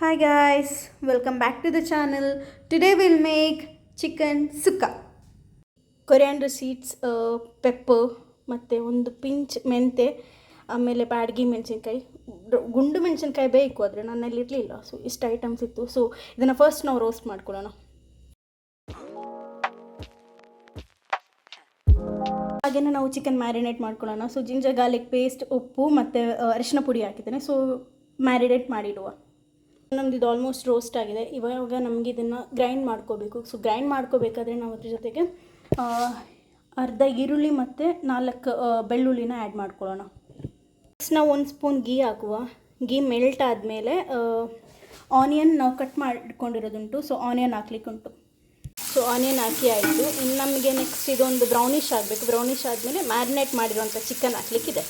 Hi guys, welcome back to the channel. Today we'll make chicken sukka. Coriander seeds, pepper, ಮತ್ತು ಒಂದು pinch ಮೆಂತೆ, ಆಮೇಲೆ ಬ್ಯಾಡಗಿ ಮೆಣಸಿನ್ಕಾಯಿ, ಗುಂಡು ಮೆಣಸಿನ್ಕಾಯಿ ಬೇಕು ಆದರೆ ನನ್ನಲ್ಲಿ ಇರಲಿಲ್ಲ. ಸೊ ಇಷ್ಟು ಐಟಮ್ಸ್ ಇತ್ತು. ಸೊ ಇದನ್ನು ಫಸ್ಟ್ ನಾವು ರೋಸ್ಟ್ ಮಾಡ್ಕೊಳ್ಳೋಣ. ಹಾಗೆಯೇ ನಾವು ಚಿಕನ್ ಮ್ಯಾರಿನೇಟ್ ಮಾಡ್ಕೊಳ್ಳೋಣ. ಸೊ ಜಿಂಜರ್ ಗಾರ್ಲಿಕ್ ಪೇಸ್ಟ್, ಉಪ್ಪು ಮತ್ತು ಅರಿಶಿನ ಪುಡಿ ಹಾಕಿದ್ದೇನೆ. ಸೊ ಮ್ಯಾರಿನೇಟ್ ಮಾಡಿಡುವ. ನಮ್ದು ಇದು ಆಲ್ಮೋಸ್ಟ್ ರೋಸ್ಟ್ ಆಗಿದೆ. ಇವಾಗ ನಮಗೆ ಇದನ್ನು ಗ್ರೈಂಡ್ ಮಾಡ್ಕೋಬೇಕು. ಸೊ ಗ್ರೈಂಡ್ ಮಾಡ್ಕೋಬೇಕಾದ್ರೆ ನಾವು ಅದ್ರ ಜೊತೆಗೆ ಅರ್ಧ ಈರುಳ್ಳಿ ಮತ್ತು 4 ಬೆಳ್ಳುಳ್ಳಿನ ಆ್ಯಡ್ ಮಾಡ್ಕೊಳ್ಳೋಣ. ಫಸ್ಟ್ ನಾವು 1 ಸ್ಪೂನ್ ಗೀ ಹಾಕುವ. ಗೀ ಮೆಲ್ಟ್ ಆದಮೇಲೆ ಆನಿಯನ್ ನಾವು ಕಟ್ ಮಾಡ್ಕೊಂಡಿರೋದುಂಟು. ಸೊ ಆನಿಯನ್ ಹಾಕ್ಲಿಕ್ಕೆ ಉಂಟು. ಸೊ ಆನಿಯನ್ ಹಾಕಿ ಆಯಿತು. ಇನ್ನು ನಮಗೆ ನೆಕ್ಸ್ಟ್ ಇದೊಂದು ಬ್ರೌನಿಷ್ ಆಗಬೇಕು. ಬ್ರೌನಿಷ್ ಆದಮೇಲೆ ಮ್ಯಾರಿನೇಟ್ ಮಾಡಿರೋಂಥ ಚಿಕನ್ ಹಾಕಲಿಕ್ಕಿದೆ.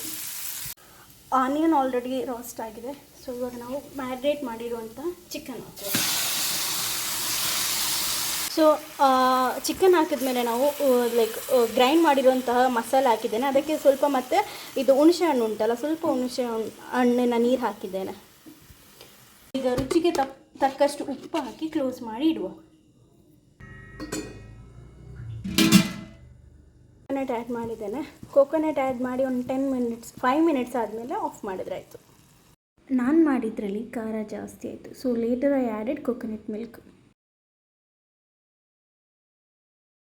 ಆನಿಯನ್ ಆಲ್ರೆಡಿ ರೋಸ್ಟ್ ಆಗಿದೆ. ಸೊ ಇವಾಗ ನಾವು ಮ್ಯಾರಿನೇಟ್ ಮಾಡಿರುವಂಥ ಚಿಕನ್ ಹಾಕ್ತೀವಿ. ಸೊ ಚಿಕನ್ ಹಾಕಿದ್ಮೇಲೆ ನಾವು ಗ್ರೈಂಡ್ ಮಾಡಿರುವಂತಹ ಮಸಾಲೆ ಹಾಕಿದ್ದೇನೆ. ಅದಕ್ಕೆ ಸ್ವಲ್ಪ ಮತ್ತು ಇದು ಹುಣಸೆ ಹಣ್ಣು ಉಂಟಲ್ಲ, ಸ್ವಲ್ಪ ಹುಣಸೆ ಹಣ್ಣಿನ ನೀರು ಹಾಕಿದ್ದೇನೆ. ಈಗ ರುಚಿಗೆ ತಕ್ಕಷ್ಟು ಉಪ್ಪು ಹಾಕಿ ಕ್ಲೋಸ್ ಮಾಡಿ ಇಡುವ. ಕೋಕೋನಟ್ ಆ್ಯಡ್ ಮಾಡಿದ್ದೇನೆ. ಕೋಕೋನಟ್ ಆ್ಯಡ್ ಮಾಡಿ ಒಂದು 5 ಮಿನಿಟ್ಸ್ ಆದಮೇಲೆ ಆಫ್ ಮಾಡಿದ್ರೆ ಆಯಿತು. ನಾನು ಮಾಡಿದ್ರಲ್ಲಿ ಖಾರ ಜಾಸ್ತಿ ಆಯಿತು. So later I added coconut milk.